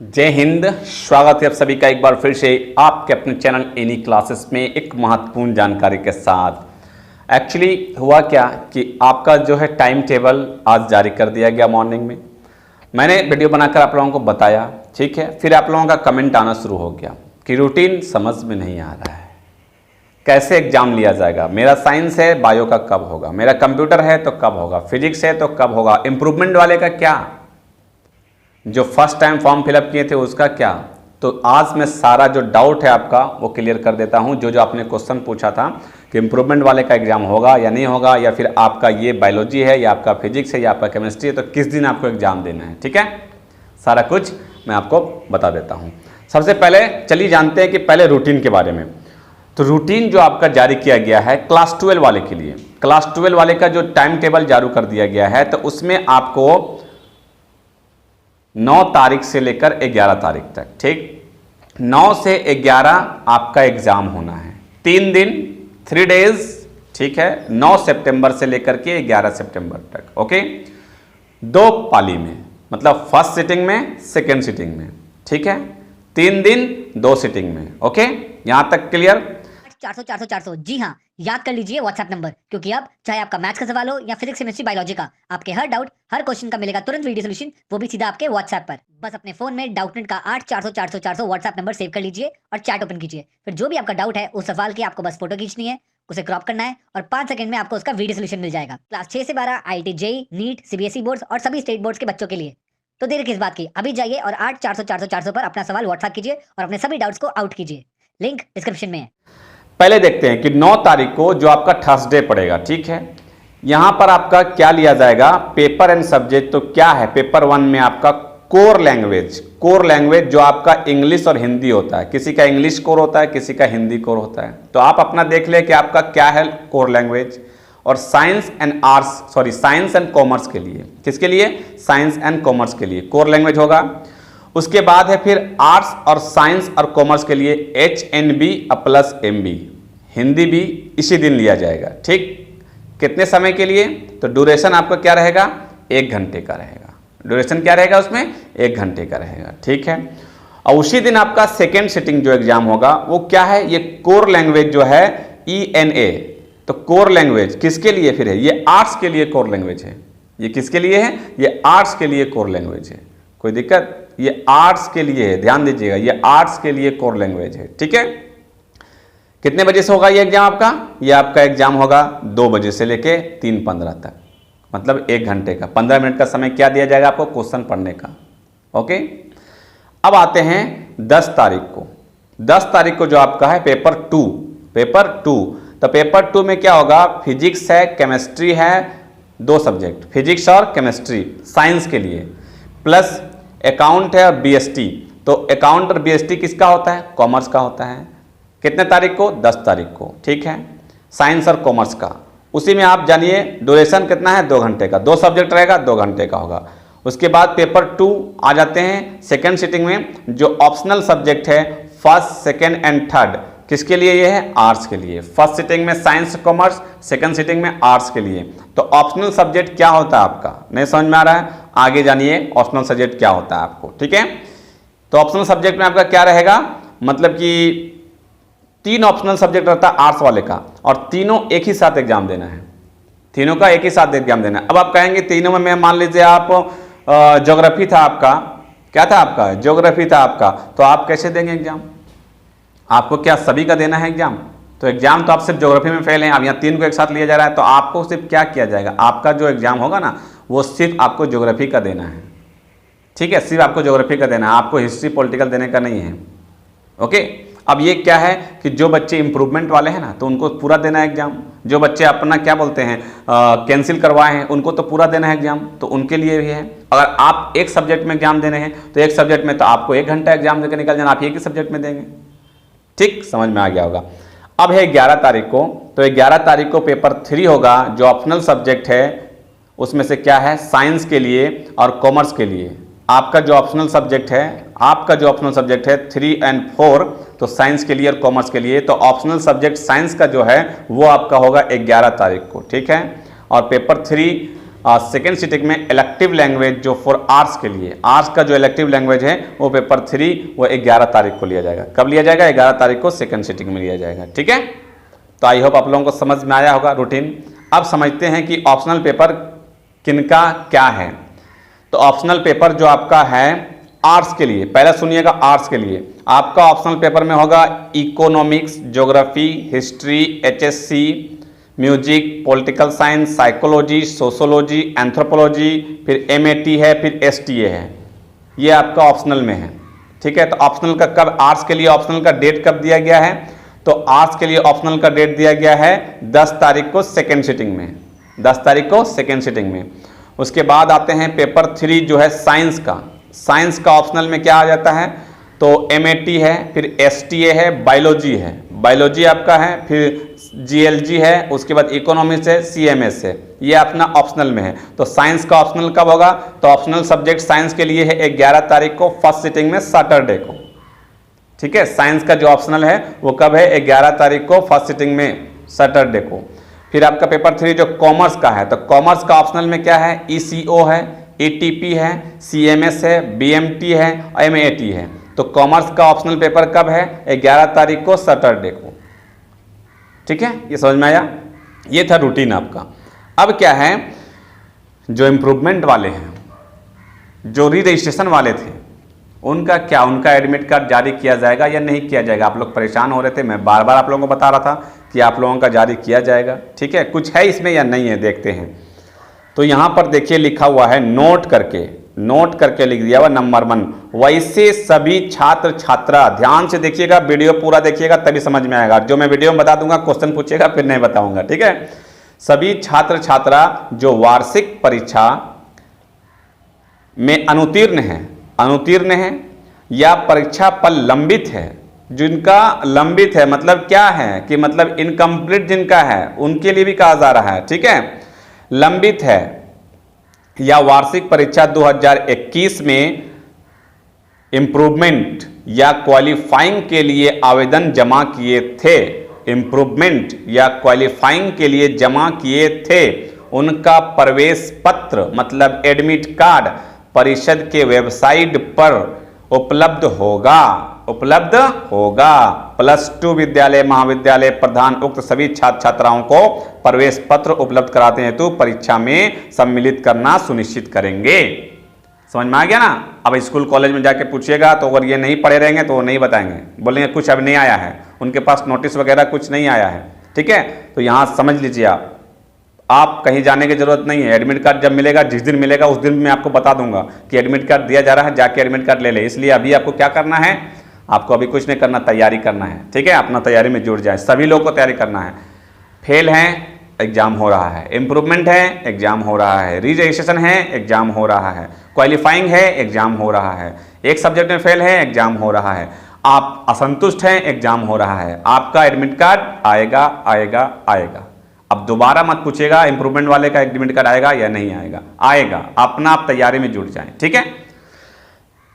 जय हिंद। स्वागत है आप सभी का एक बार फिर से आपके अपने चैनल एनी क्लासेस में एक महत्वपूर्ण जानकारी के साथ। एक्चुअली हुआ क्या कि आपका जो है टाइम टेबल आज जारी कर दिया गया मॉर्निंग में। मैंने वीडियो बनाकर आप लोगों को बताया, ठीक है। फिर आप लोगों का कमेंट आना शुरू हो गया कि रूटीन समझ में नहीं आ रहा है, कैसे एग्जाम लिया जाएगा। मेरा साइंस है, बायो का कब होगा, मेरा कंप्यूटर है तो कब होगा, फिजिक्स है तो कब होगा, इम्प्रूवमेंट वाले का क्या, जो फर्स्ट टाइम फॉर्म फिलअप किए थे उसका क्या। तो आज मैं सारा जो डाउट है आपका वो क्लियर कर देता हूं। जो आपने क्वेश्चन पूछा था कि इम्प्रूवमेंट वाले का एग्जाम होगा या नहीं होगा, या फिर आपका ये बायोलॉजी है या आपका फिजिक्स है या आपका केमिस्ट्री है, तो किस दिन आपको एग्जाम देना है, ठीक है। सारा कुछ मैं आपको बता देता हूँ। सबसे पहले चलिए जानते हैं कि पहले रूटीन के बारे में। तो रूटीन जो आपका जारी किया गया है क्लास 12 वाले के लिए, क्लास 12 वाले का जो टाइम टेबल जारी कर दिया गया है, तो उसमें आपको 9 तारीख से लेकर 11 तारीख तक, ठीक, 9 से 11 आपका एग्जाम होना है। 3 दिन 3 डेज, ठीक है, 9 सितंबर से लेकर के 11 सितंबर तक, ओके। 2 पाली में, मतलब फर्स्ट सिटिंग में, सेकेंड सिटिंग में, ठीक है। 3 दिन 2 सिटिंग में, ओके। यहां तक क्लियर। 400 400 400, जी हाँ, याद कर लीजिए व्हाट्सएप नंबर, क्योंकि अब चाहे आपका मैथ्स का सवाल हो या फिजिक्स केमिस्ट्री बायोलॉजी का, आपके हर डाउट हर क्वेश्चन का मिलेगा तुरंत वीडियो सोल्यूशन, वो भी सीधा आपके व्हाट्सएप पर। बस अपने फोन में डाउटनेट का 8 400 400 400 व्हाट्सएप नंबर सेव कर लीजिए और चैट ओपन कीजिए। फिर जो भी आपका डाउट है उस सवाल की आपको बस फोटो खींचनी है, उसे क्रॉप करना है और 5 सेकंड में आपको उसका वीडियो सोल्यूशन मिल जाएगा। क्लास 6 से 12 IIT JEE NEET CBSE boards और सभी स्टेट बोर्ड्स के बच्चों के लिए। तो देर किस बात की, अभी जाइए और 8 400 400 400 पर अपना सवाल व्हाट्सएप कीजिए और अपने सभी डाउट्स को आउट कीजिए। लिंक डिस्क्रिप्शन में है। पहले देखते हैं कि 9 तारीख को जो आपका थर्सडे पड़ेगा, ठीक है। यहां पर आपका क्या लिया जाएगा, पेपर एंड सब्जेक्ट। तो क्या है, पेपर 1 में आपका कोर लैंग्वेज जो आपका इंग्लिश और हिंदी होता है। किसी का इंग्लिश कोर होता है, किसी का हिंदी कोर होता है। तो आप अपना देख ले कि आपका क्या है कोर लैंग्वेज। और साइंस एंड कॉमर्स के लिए, किसके लिए, साइंस एंड कॉमर्स के लिए कोर लैंग्वेज होगा। उसके बाद है फिर आर्ट्स और साइंस और कॉमर्स के लिए HNB प्लस MB, हिंदी भी इसी दिन लिया जाएगा, ठीक। कितने समय के लिए, तो ड्यूरेशन आपका क्या रहेगा, 1 घंटे का रहेगा। ड्यूरेशन क्या रहेगा उसमें, 1 घंटे का रहेगा, ठीक है। और उसी दिन आपका सेकेंड सिटिंग जो एग्जाम होगा वो क्या है, ये कोर लैंग्वेज जो है ENA। तो कोर लैंग्वेज किसके लिए फिर है, ये आर्ट्स के लिए कोर लैंग्वेज है। ये किसके लिए है, ये आर्ट्स के लिए कोर लैंग्वेज है। कोई दिक्कत, ये आर्ट्स के लिए है, ध्यान दीजिएगा, ये आर्ट्स के लिए कोर लैंग्वेज है, ठीक है। कितने बजे से होगा ये एग्जाम आपका, ये आपका एग्जाम होगा 2 बजे से लेके 3:15 तक, मतलब 1 घंटे का 15 मिनट का समय क्या दिया जाएगा आपको क्वेश्चन पढ़ने का, ओके। अब आते हैं 10 तारीख को। 10 तारीख को जो आपका है पेपर 2। तो पेपर 2 में क्या होगा, फिजिक्स है, केमिस्ट्री है, 2 सब्जेक्ट, फिजिक्स और केमिस्ट्री साइंस के लिए, प्लस अकाउंट है और BST। तो अकाउंट और BST किसका होता है, कॉमर्स का होता है। कितने तारीख को, 10 तारीख को, ठीक है। साइंस और कॉमर्स का, उसी में आप जानिए ड्यूरेशन कितना है, 2 घंटे का, 2 सब्जेक्ट रहेगा, 2 घंटे का होगा। उसके बाद पेपर 2 आ जाते हैं सेकेंड सिटिंग में। जो ऑप्शनल सब्जेक्ट है फर्स्ट सेकेंड एंड थर्ड, किसके लिए ये है, आर्ट्स के लिए। फर्स्ट सिटिंग में साइंस कॉमर्स, सेकंड सिटिंग में आर्ट्स के लिए। तो ऑप्शनल सब्जेक्ट क्या होता है आपका, नहीं समझ में आ रहा है, आगे जानिए ऑप्शनल सब्जेक्ट क्या होता है आपको, ठीक है। तो ऑप्शनल सब्जेक्ट में आपका क्या रहेगा, मतलब कि 3 ऑप्शनल सब्जेक्ट रहता है आर्ट्स वाले का, और तीनों एक ही साथ एग्जाम देना है, तीनों का एक ही साथ एग्जाम देना है। अब आप कहेंगे तीनों में, मैं मान लीजिए आप ज्योग्राफी था आपका, क्या था आपका, ज्योग्राफी था आपका, तो आप कैसे देंगे एग्जाम, आपको क्या सभी का देना है एग्जाम। तो एग्जाम तो आप सिर्फ ज्योग्राफी में फेल हैं, अब यहाँ 3 को एक साथ लिया जा रहा है, तो आपको सिर्फ क्या किया जाएगा, आपका जो एग्जाम होगा ना वो सिर्फ आपको ज्योग्राफी का देना है, ठीक है, सिर्फ आपको ज्योग्राफी का देना है, आपको हिस्ट्री पॉलिटिकल देने का नहीं है, ओके। अब ये क्या है कि जो बच्चे इंप्रूवमेंट वाले हैं ना, तो उनको पूरा देना है एग्जाम। जो बच्चे अपना क्या बोलते हैं कैंसिल करवाए हैं, उनको तो पूरा देना है एग्जाम, तो उनके लिए भी है। अगर आप एक सब्जेक्ट में एग्जाम देने हैं तो एक सब्जेक्ट में तो आपको 1 घंटा एग्जाम देकर निकल जाना, आप एक ही सब्जेक्ट में देंगे, ठीक, समझ में आ गया होगा। अब है 11 तारीख को। तो 11 तारीख को पेपर 3 होगा। जो ऑप्शनल सब्जेक्ट है उसमें से क्या है, साइंस के लिए और कॉमर्स के लिए। आपका जो ऑप्शनल सब्जेक्ट है 3 और 4, तो साइंस के लिए और कॉमर्स के लिए। तो ऑप्शनल सब्जेक्ट साइंस का जो है वो आपका होगा 11 तारीख को, ठीक है। और पेपर 3 सेकेंड सिटिंग में इलेक्टिव लैंग्वेज जो फॉर आर्ट्स के लिए, आर्ट्स का जो इलेक्टिव लैंग्वेज है वो पेपर 3 वो 11 तारीख को लिया जाएगा। कब लिया जाएगा? 11 तारीख को सेकेंड सिटिंग में लिया जाएगा। ठीक है, तो आई होप आप लोगों को समझ में आया होगा रूटीन। अब समझते हैं कि ऑप्शनल पेपर किनका क्या है। तो ऑप्शनल पेपर जो आपका है आर्ट्स के लिए, पहले सुनिएगा, आर्ट्स के लिए आपका ऑप्शनल पेपर में होगा economics, geography, history, HSC, music, political science, psychology, sociology, anthropology, फिर MAT है, फिर STA है। ये आपका ऑप्शनल में है। ठीक है, तो ऑप्शनल का कब, आर्ट्स के लिए ऑप्शनल का डेट कब दिया गया है? तो आर्ट्स के लिए ऑप्शनल का डेट दिया गया है 10 तारीख को सेकेंड सिटिंग में, 10 तारीख को सेकेंड सिटिंग में। उसके बाद आते हैं पेपर 3 जो है साइंस का। साइंस का ऑप्शनल में क्या आ जाता है? तो MAT है, फिर STA है, बायोलॉजी है, बायोलॉजी आपका है, फिर GLG है, उसके बाद इकोनॉमिक्स है, CMS है। ये अपना ऑप्शनल में है। तो साइंस का ऑप्शनल कब होगा? तो ऑप्शनल सब्जेक्ट साइंस के लिए है 11 तारीख को फर्स्ट सिटिंग में, सैटरडे को। ठीक है, साइंस का जो ऑप्शनल है वो कब है? 11 तारीख को फर्स्ट सिटिंग में, सैटरडे को। फिर आपका पेपर 3 जो कॉमर्स का है, तो कॉमर्स का ऑप्शनल में क्या है? ECO है, ATP है, CMS है, BMT है, MAT है। तो कॉमर्स का ऑप्शनल पेपर कब है? 11 तारीख को, सैटरडे को। ठीक है, ये समझ में आया? ये था रूटीन आपका। अब क्या है, जो इम्प्रूवमेंट वाले हैं, जो री रजिस्ट्रेशन वाले थे, उनका क्या, उनका एडमिट कार्ड जारी किया जाएगा या नहीं किया जाएगा? आप लोग परेशान हो रहे थे, मैं बार बार आप लोगों को बता रहा था कि आप लोगों का जारी किया जाएगा। ठीक है, कुछ है इसमें या नहीं है, देखते हैं। तो यहाँ पर देखिए लिखा हुआ है, नोट करके लिख दिया हुआ नंबर 1। वैसे सभी छात्र छात्रा, ध्यान से देखिएगा, वीडियो पूरा देखिएगा तभी समझ में आएगा। जो मैं वीडियो में बता दूंगा क्वेश्चन पूछेगा फिर नहीं बताऊंगा। ठीक है, सभी छात्र छात्रा जो वार्षिक परीक्षा में अनुतीर्ण है या परीक्षा पर लंबित है, जिनका लंबित है मतलब क्या है कि मतलब इनकम्प्लीट जिनका है उनके लिए भी कहा जा रहा है। ठीक है, लंबित है या वार्षिक परीक्षा 2021 में इम्प्रूवमेंट या क्वालिफाइंग के लिए आवेदन जमा किए थे, इम्प्रूवमेंट या क्वालिफाइंग के लिए जमा किए थे, उनका प्रवेश पत्र मतलब एडमिट कार्ड परिषद के वेबसाइट पर उपलब्ध होगा। +2 विद्यालय महाविद्यालय प्रधान उक्त सभी छात्र छात्राओं को प्रवेश पत्र उपलब्ध कराते हेतु परीक्षा में सम्मिलित करना सुनिश्चित करेंगे। समझ में आ गया ना? अब स्कूल कॉलेज में जाके पूछिएगा तो अगर ये नहीं पढ़े रहेंगे तो वो नहीं बताएंगे, बोलेंगे कुछ अब नहीं आया है, उनके पास नोटिस वगैरह कुछ नहीं आया है। ठीक है, तो यहाँ समझ लीजिए, आप कहीं जाने की जरूरत नहीं है। एडमिट कार्ड जब मिलेगा, जिस दिन मिलेगा उस दिन मैं आपको बता दूंगा कि एडमिट कार्ड दिया जा रहा है, जाके एडमिट कार्ड ले ले। इसलिए अभी आपको क्या करना है? आपको अभी कुछ नहीं करना, तैयारी करना है। ठीक है, अपना तैयारी में जुड़ जाए, सभी लोग को तैयारी करना है। फेल हैं, एग्जाम हो रहा है, इम्प्रूवमेंट है, एग्जाम हो रहा है, री रजिस्ट्रेशन है, एग्जाम हो रहा है, क्वालिफाइंग है, एग्जाम हो रहा है, एक सब्जेक्ट में फेल है, एग्जाम हो रहा है, आप असंतुष्ट हैं, एग्जाम हो रहा है। आपका एडमिट कार्ड आएगा आएगा आएगा। अब दोबारा मत पूछेगा इंप्रूवमेंट वाले का एडमिट कार्ड आएगा या नहीं आएगा, आएगा। अपना आप तैयारी में जुट जाएं। ठीक है,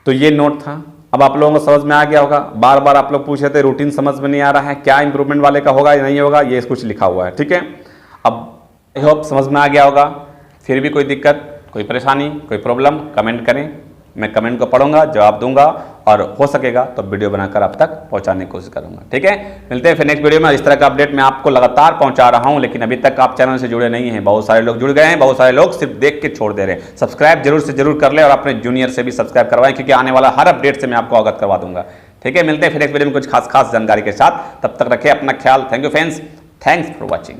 तो ये नोट था। अब आप लोगों को समझ में आ गया होगा। बार बार आप लोग पूछ रहे थे रूटीन समझ में नहीं आ रहा है, क्या इंप्रूवमेंट वाले का होगा या नहीं होगा, ये कुछ लिखा हुआ है। ठीक है, अब आई होप समझ में आ गया होगा। फिर भी कोई दिक्कत, कोई परेशानी, कोई प्रॉब्लम, कमेंट करें, मैं कमेंट को पढ़ूंगा, जवाब दूंगा और हो सकेगा तो वीडियो बनाकर आप तक पहुंचाने की कोशिश करूंगा। ठीक है, मिलते हैं फिर नेक्स्ट वीडियो में। इस तरह का अपडेट मैं आपको लगातार पहुंचा रहा हूं, लेकिन अभी तक आप चैनल से जुड़े नहीं हैं। बहुत सारे लोग जुड़ गए हैं, बहुत सारे लोग सिर्फ देख के छोड़ दे रहे हैं। सब्सक्राइब जरूर से जरूर कर ले और अपने जूनियर से भी सब्सक्राइब करवाएं, क्योंकि आने वाला हर अपडेट से मैं आपको अवगत करवा दूंगा। ठीक है, मिलते हैं फिर नेक्स्ट वीडियो में कुछ खास जानकारी के साथ। तब तक रखें अपना ख्याल। Thank you friends, thanks for watching.